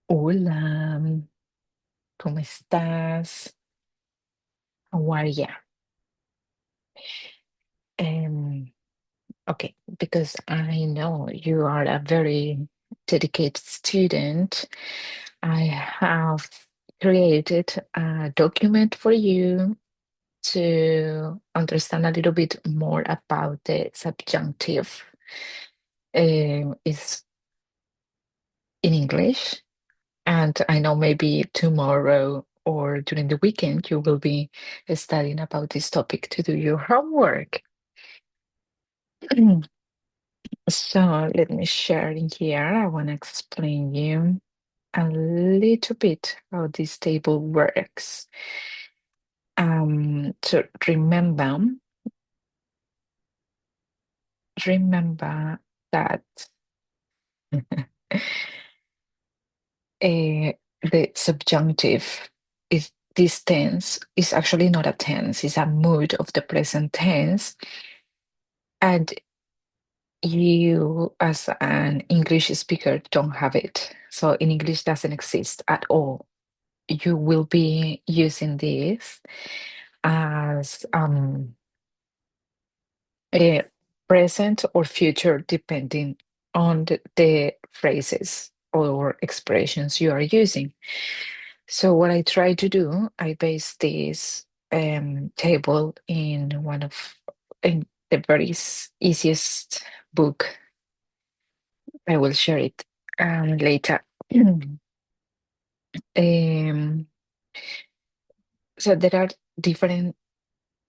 Hola, ¿cómo estás? How are ya? Um, okay, because I know you are a very dedicated student, I have created a document for you to understand a little bit more about the subjunctive. It's in English, and I know maybe tomorrow or during the weekend you will be studying about this topic to do your homework. So let me share in here. I want to explain you a little bit how this table works. So remember that the subjunctive is this tense is actually not a tense, it's a mood of the present tense. And you, as an English speaker, don't have it. So in English doesn't exist at all. You will be using this as a present or future, depending on the phrases or expressions you are using. So what I try to do, I base this table in the very easiest book. I will share it later. Um, so there are different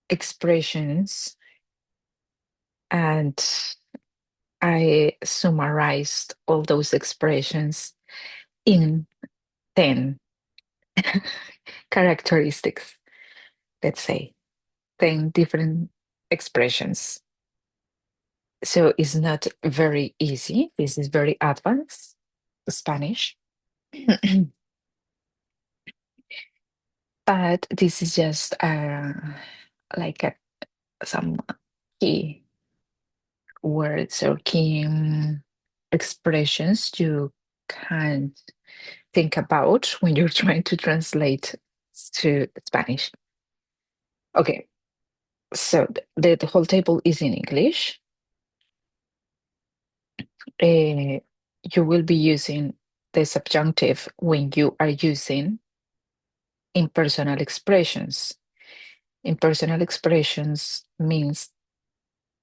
expressions, and I summarized all those expressions in 10 characteristics, let's say 10 different expressions. So it's not very easy. This is very advanced Spanish. But this is just like some key words or key expressions you can think about when you're trying to translate to Spanish. Okay, so the whole table is in English. Uh, you will be using the subjunctive when you are using impersonal expressions. Impersonal expressions means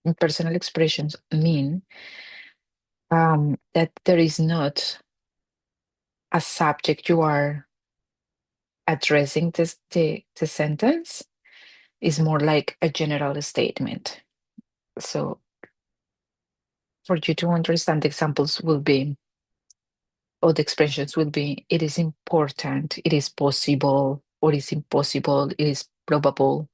impersonal expressions mean that there is not a subject you are addressing the sentence. Is more like a general statement. So for you to understand, the examples will be, or the expressions will be, it is important, it is possible, or it is impossible, it is probable,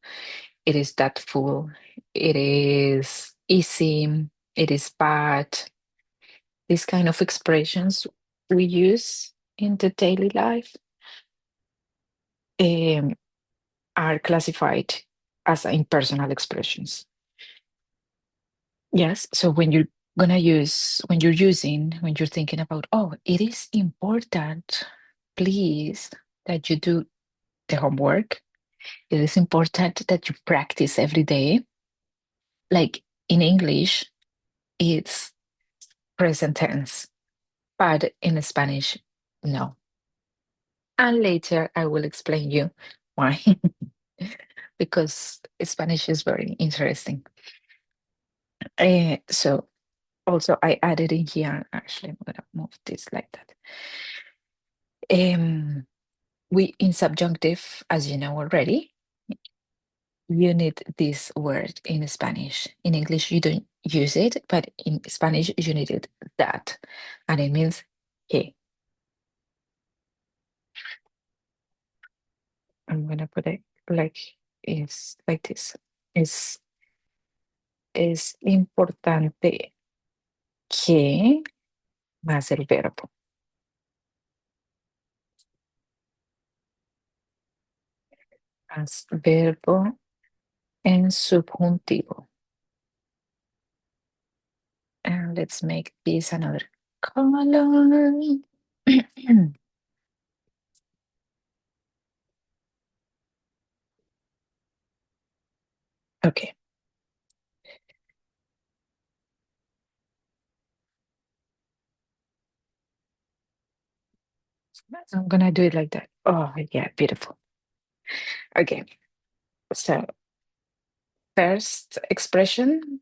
it is doubtful, it is easy, it is bad. These kind of expressions we use in the daily life um, are classified as impersonal expressions. Yes. So when you're thinking about, oh, it is important, please, that you do the homework. It is important that you practice every day. Like in English, it's present tense, but in Spanish, no. And later I will explain you why, because Spanish is very interesting. So also I added in here, actually, I'm gonna move this like that. Um, we in subjunctive, as you know already, you need this word in Spanish. In English, you don't use it, but in Spanish, you need it that, and it means que. I'm gonna put it like is like this. Es es importante que más el verbo, más verbo en subjuntivo. And let's make this another color. Okay. I'm gonna do it like that. Oh, yeah, beautiful. Okay. So, first expression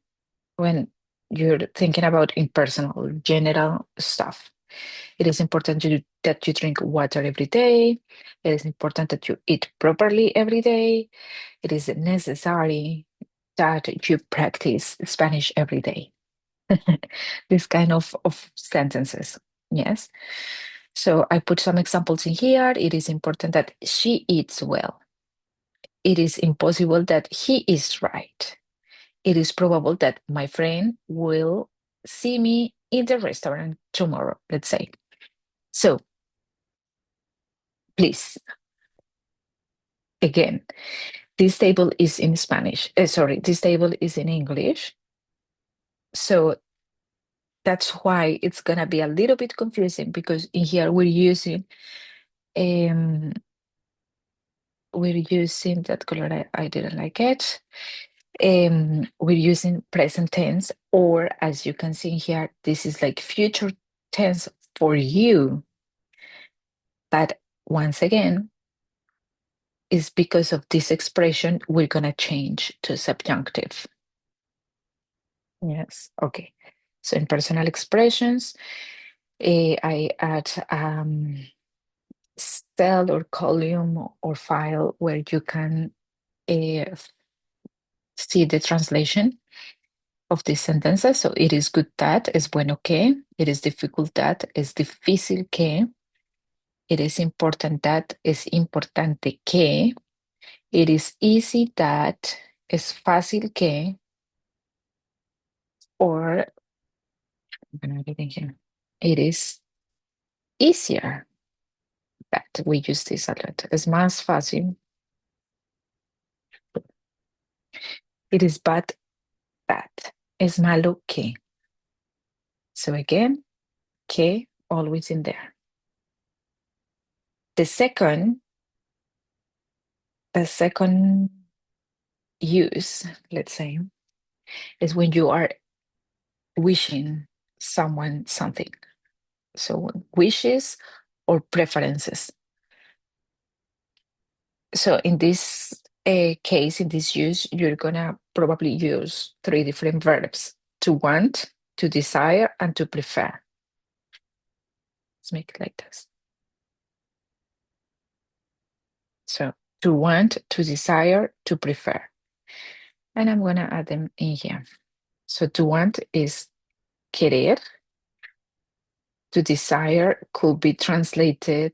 when you're thinking about impersonal, general stuff. It is important that you drink water every day. It is important that you eat properly every day. It is necessary that you practice Spanish every day. This kind of sentences. Yes. So I put some examples in here. It is important that she eats well. It is impossible that he is right. It is probable that my friend will see me in the restaurant tomorrow, let's say. So please, again, this table is in Spanish. Sorry, this table is in English. So that's why it's gonna be a little bit confusing because in here um we're using that color. I didn't like it. We're using present tense, or as you can see here, this is like future tense for you. But once again, is because of this expression, we're gonna change to subjunctive. Yes, okay. So in personal expressions, I add cell or column or file where you can uh, see the translation of these sentences. So it is good that, es bueno que, it is difficult that, es difícil que, it is important that, es importante que, it is easy that, es fácil que, or, I'm gonna read it here, it is easier that, we use this a lot, es más fácil, it is bad that, es malo que. So again, que always in there. The second use, let's say, is when you are wishing someone something. So wishes or preferences. So in this case, in this use, you're gonna probably use three different verbs: to want, to desire, and to prefer. Let's make it like this. So to want, to desire, to prefer. And I'm gonna add them in here. So to want is querer. To desire could be translated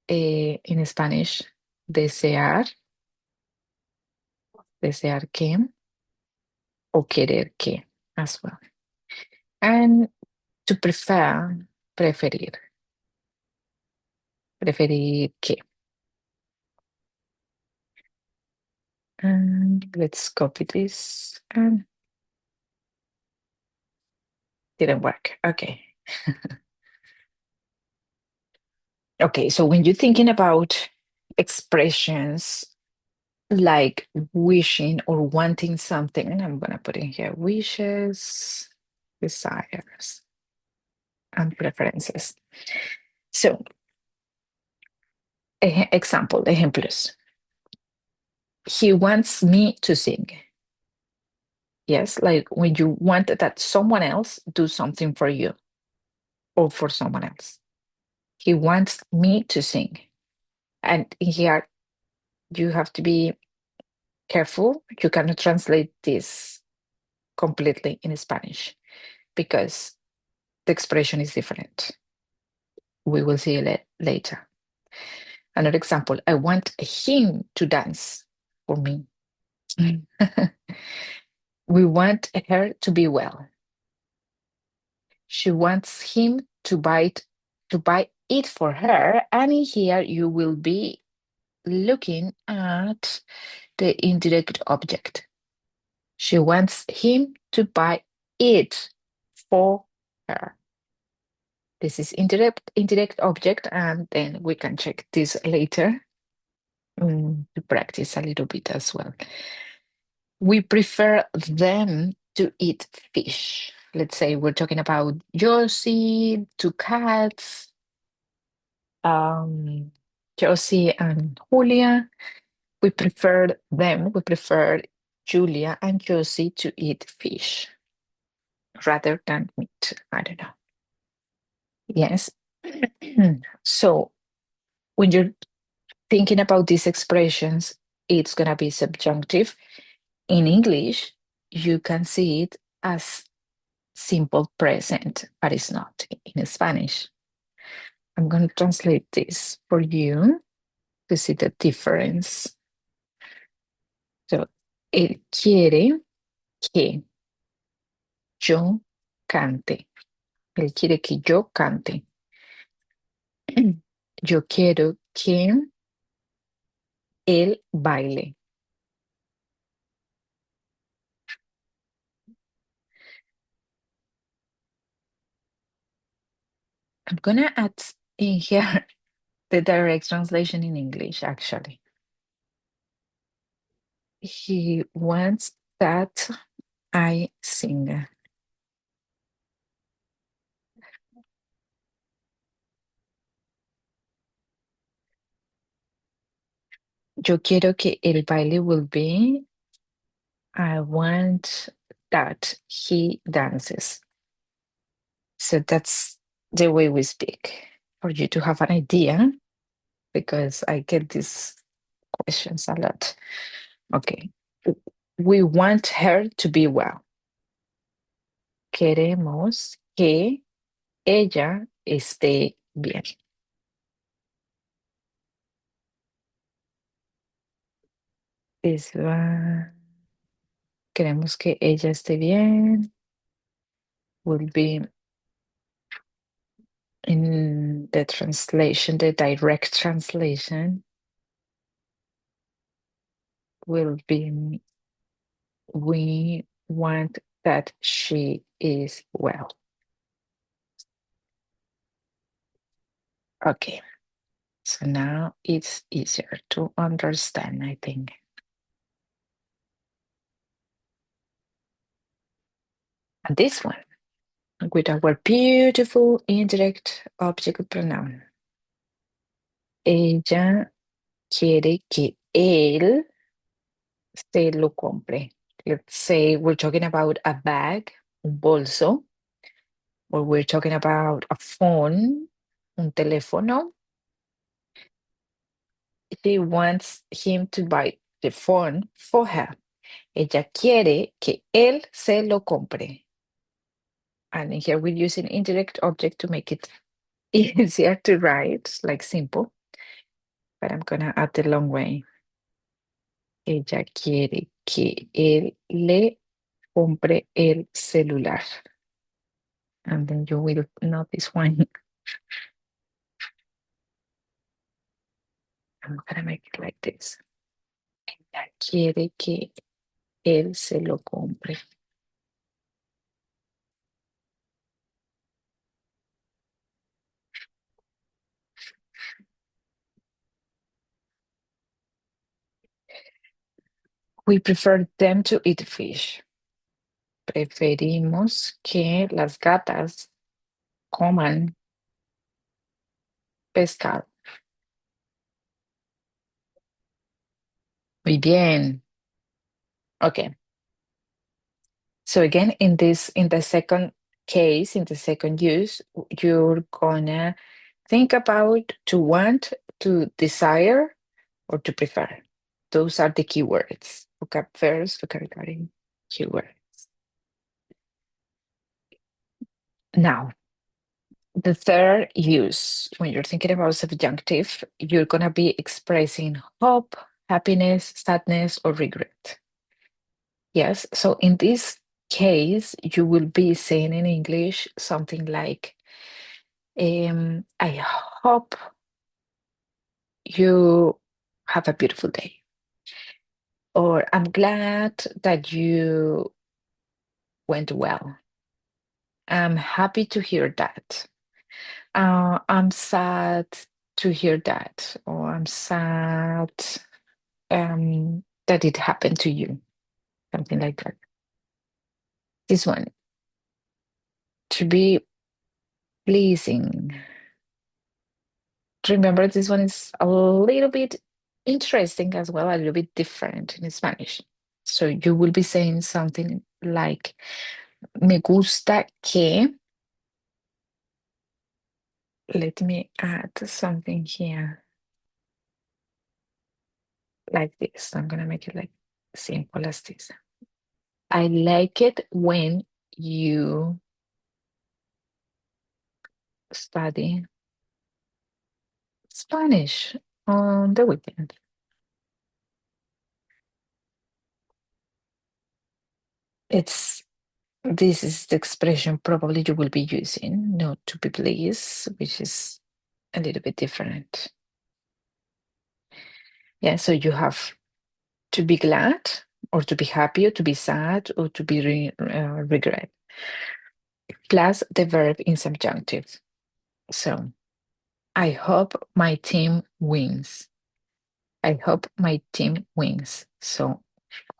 in Spanish, desear, desear que, o querer que as well. And to prefer, preferir, preferir que. And let's copy this. And didn't work. Okay. Okay, so when you're thinking about expressions like wishing or wanting something, and I'm gonna put in here wishes, desires, and preferences. So, ejemplos. He wants me to sing. Yes, like when you want that someone else do something for you or for someone else. He wants me to sing. And here you have to be careful. You cannot translate this completely in Spanish because the expression is different. We will see it later. Another example, I want him to dance for me. We want her to be well. She wants him to buy it for her, and in here you will be looking at the indirect object. She wants him to buy it for her. This is indirect object, and then we can check this later to practice a little bit as well. We prefer them to eat fish. Let's say we're talking about Josie, two cats, um, Josie and Julia. We prefer Julia and Josie to eat fish rather than meat. I don't know. Yes. So when you're thinking about these expressions, it's going to be subjunctive. In English, you can see it as simple present, but it's not in Spanish. I'm going to translate this for you to see the difference. So, él quiere que yo cante. Él quiere que yo cante. Yo quiero que él baile. I'm gonna add in here the direct translation in English, actually. He wants that I sing. Yo quiero que el baile will be, I want that he dances. So that's the way we speak for you to have an idea, because I get these questions a lot. Okay. We want her to be well. Queremos que ella esté bien. This one, queremos que ella esté bien will be in the translation, the direct translation will be we want that she is well. Okay, so now it's easier to understand, I think. And this one, with our beautiful indirect object pronoun. Ella quiere que él se lo compre. Let's say we're talking about a bag, un bolso, or we're talking about a phone, un teléfono. She wants him to buy the phone for her. Ella quiere que él se lo compre. And here we're using indirect object to make it easier to write, like simple. But I'm gonna add the long way. Ella quiere que él le compre el celular. And then you will notice one. I'm gonna make it like this. Ella quiere que él se lo compre. We prefer them to eat fish. Preferimos que las gatas coman pescado. Muy bien. Okay. So again, in the second case, in the second use, you're gonna think about to want, to desire, or to prefer. Those are the keywords. Verbs, vocabulary, keyword. Now, the third use, when you're thinking about subjunctive, you're gonna be expressing hope, happiness, sadness, or regret. Yes, so in this case, you will be saying in English something like, I hope you have a beautiful day. Or I'm glad that you went well. I'm happy to hear that. I'm sad to hear that. Or I'm sad that it happened to you. something like that. This one, to be pleasing. Remember, this one is a little bit interesting as well, a little bit different in Spanish. So you will be saying something like, me gusta que, let me add something here like this. I'm going to make it like simple as this. I like it when you study Spanish on the weekend. It's This is the expression probably you will be using, not to be pleased, which is a little bit different. Yeah, so you have to be glad, or to be happy, or to be sad, or to be regret, plus the verb in subjunctive. So I hope my team wins. I hope my team wins. So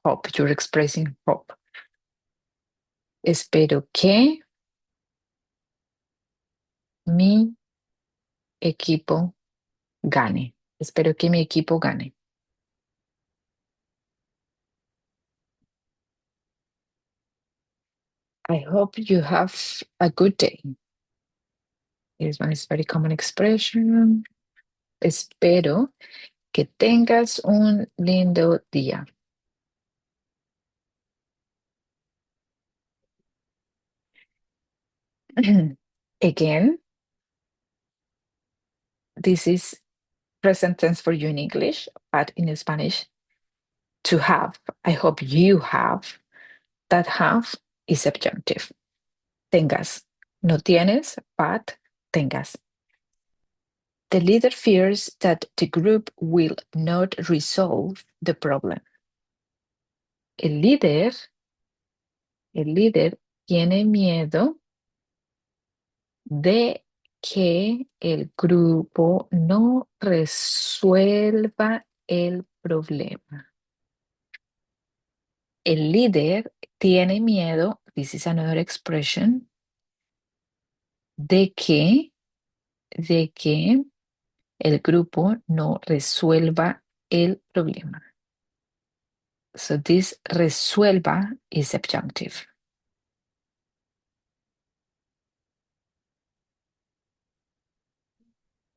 hope, you're expressing hope. Espero que mi equipo gane. Espero que mi equipo gane. I hope you have a good day. This one is very common expression. Espero que tengas un lindo día. Again, this is present tense for you in English, but in Spanish, to have. I hope you have. That have is subjunctive. Tengas. No tienes, but tengas. The leader fears that the group will not resolve the problem. El líder, el líder tiene miedo de que el grupo no resuelva el problema. El líder tiene miedo, this is another expression, de que el grupo no resuelva el problema. So this resuelva is subjunctive.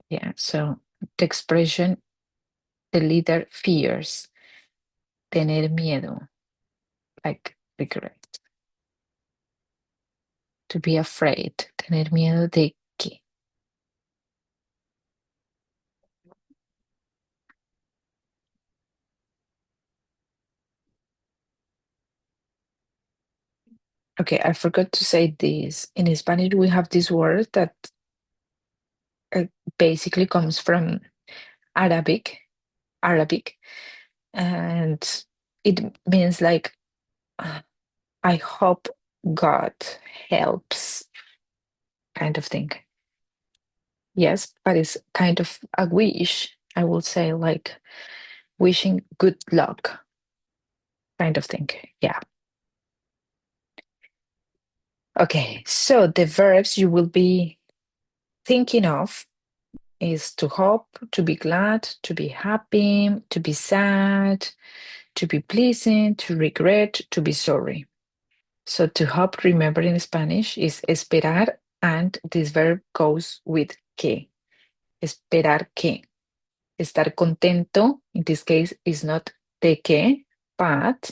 Yeah, so the expression the leader fears, tener miedo, like regret. To be afraid, tener miedo de qué. Okay, I forgot to say this. In Spanish, we have this word that uh, basically comes from Arabic, and it means like, uh, I hope God helps, kind of thing. Yes, but it's kind of a wish, I will say, like wishing good luck, kind of thing. Yeah. Okay, so the verbs you will be thinking of is to hope, to be glad, to be happy, to be sad, to be pleasing, to regret, to be sorry. So to hope, remember in Spanish, is esperar, and this verb goes with que. Esperar que. Estar contento, in this case, is not de que, but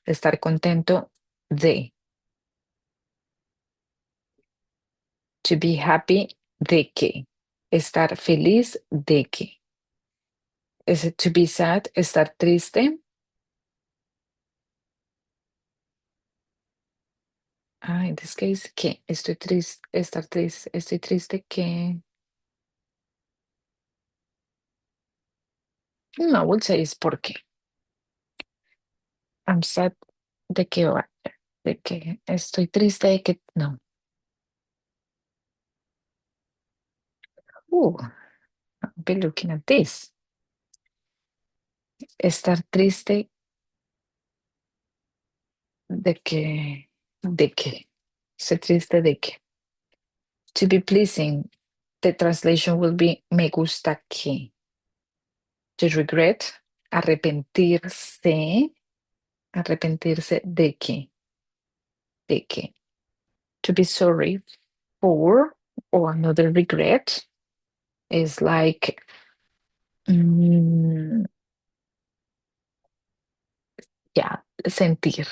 estar contento de. To be happy, de que. Estar feliz, de que. Is it to be sad, estar triste? Ah, in this case, que. Estoy triste, estar triste, estoy triste que. No, I would say es porque. I'm sad de que, de que estoy triste de que no. I'll be looking at this. Estar triste de que, se triste de que. To be pleasing, the translation will be me gusta que. To regret, arrepentirse, arrepentirse de que. To be sorry for, or another regret, is like, mm, yeah, sentir.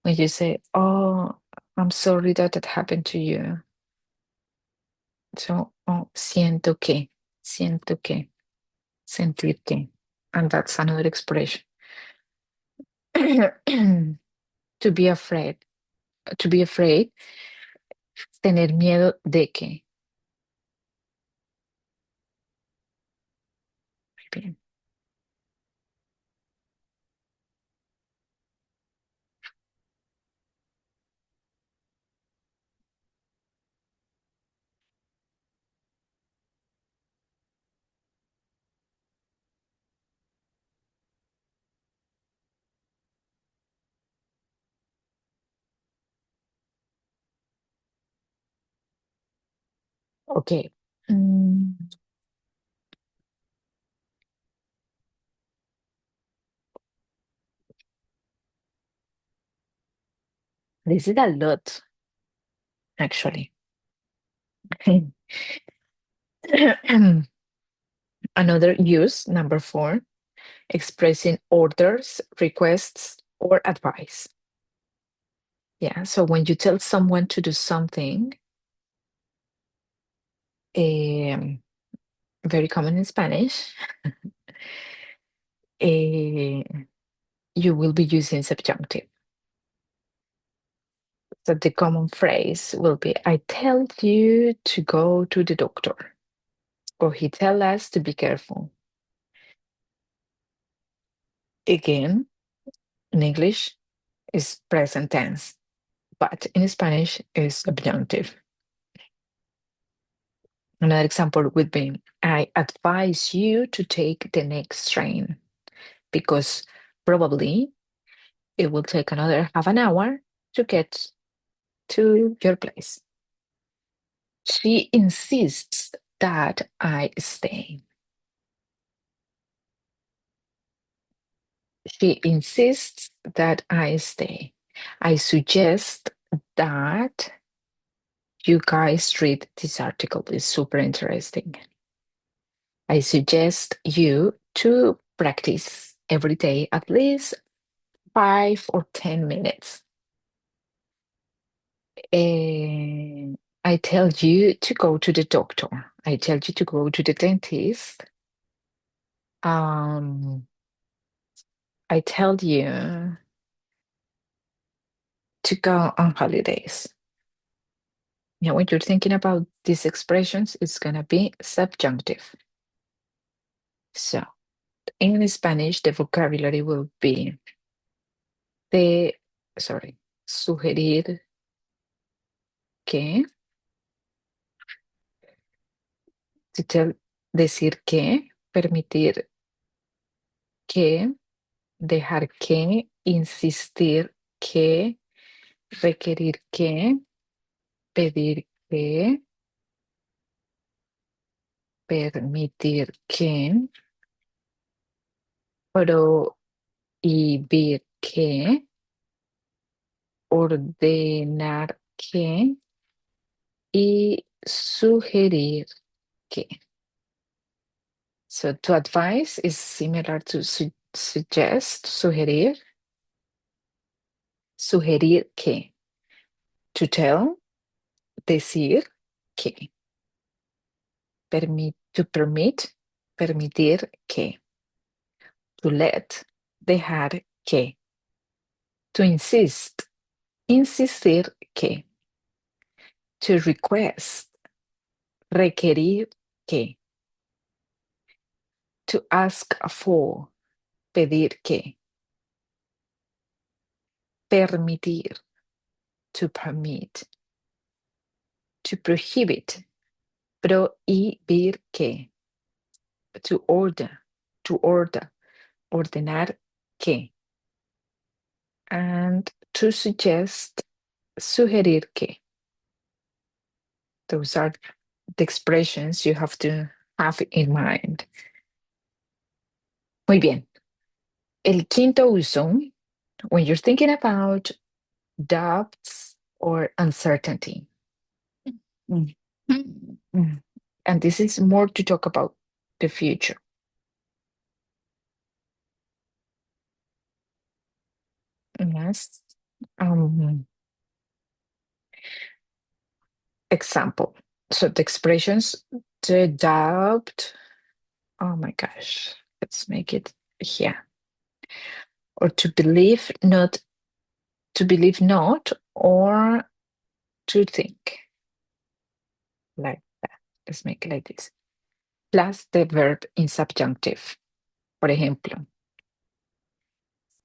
When you say, oh, I'm sorry that that happened to you. So, oh, siento que, sentir que. And that's another expression. To be afraid, to be afraid, tener miedo de que. Bien. Okay. Mm, this is a lot, actually. Another use, number 4, expressing orders, requests, or advice. Yeah, so when you tell someone to do something, very common in Spanish, eh, you will be using subjunctive. So the common phrase will be, I tell you to go to the doctor, or he tell us to be careful. Again, in English, is present tense, but in Spanish is subjunctive. Another example would be, I advise you to take the next train because probably it will take another half an hour to get to your place. She insists that I stay. She insists that I stay. I suggest that you guys read this article. It's super interesting. I suggest you to practice every day at least 5 or 10 minutes. I tell you to go to the doctor. I tell you to go to the dentist. I tell you to go on holidays. Yeah, when you're thinking about these expressions, it's gonna be subjunctive. So in Spanish, the vocabulary will be sugerir que, decir que, permitir que, dejar que, insistir que, requerir que, pedir que, permitir que, prohibir que, ordenar que y sugerir que. So to advise is similar to suggest, sugerir que. To tell, decir que. To permit, permitir que. To let, dejar que. To insist, insistir que. To request, requerir que. To ask for, pedir que. Permitir, to permit. To prohibit, prohibir que. To order, ordenar que. and to suggest, sugerir que. Those are the expressions you have to have in mind. Muy bien. El quinto uso, when you're thinking about doubts or uncertainty. Mm. Mm. And this is more to talk about the future. Yes. Um, Example. So the expressions, the doubt, oh my gosh, let's make it here. Or to believe not, or to think. Like that. Let's make it like this. Plus the verb in subjunctive. Por ejemplo,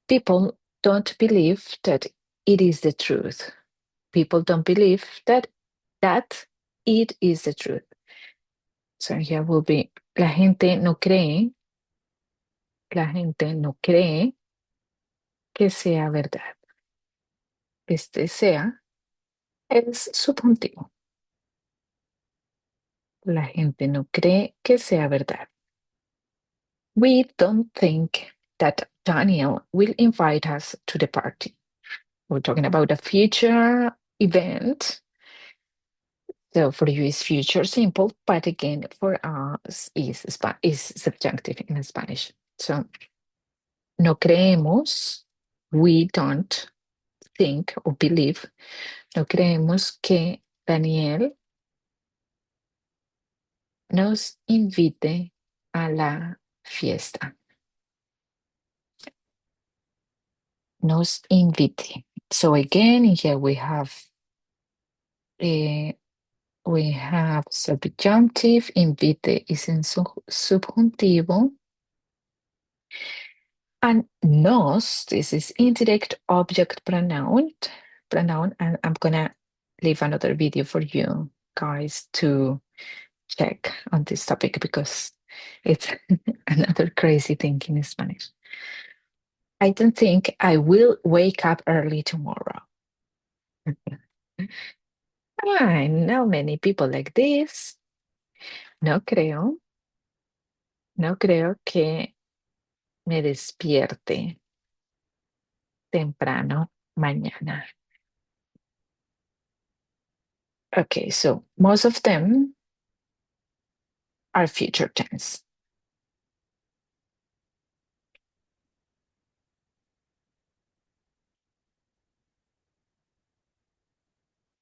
people don't believe that it is the truth. People don't believe that it is the truth. So here will be, la gente no cree que sea verdad. Este sea es subjuntivo. La gente no cree que sea verdad. We don't think that Daniel will invite us to the party. We're talking about a future event. So for you is future simple, but again for us is subjunctive in Spanish. So no creemos, we don't think or believe, no creemos que Daniel nos invite a la fiesta. Nos invite. So again, here we have subjunctive, invite is in subjuntivo. And nos, this is indirect object pronoun, and I'm gonna leave another video for you guys to check on this topic because it's another crazy thing in Spanish. I don't think I will wake up early tomorrow. I know many people like this. No creo, no creo que me despierte temprano mañana. Okay, so most of them are future tense.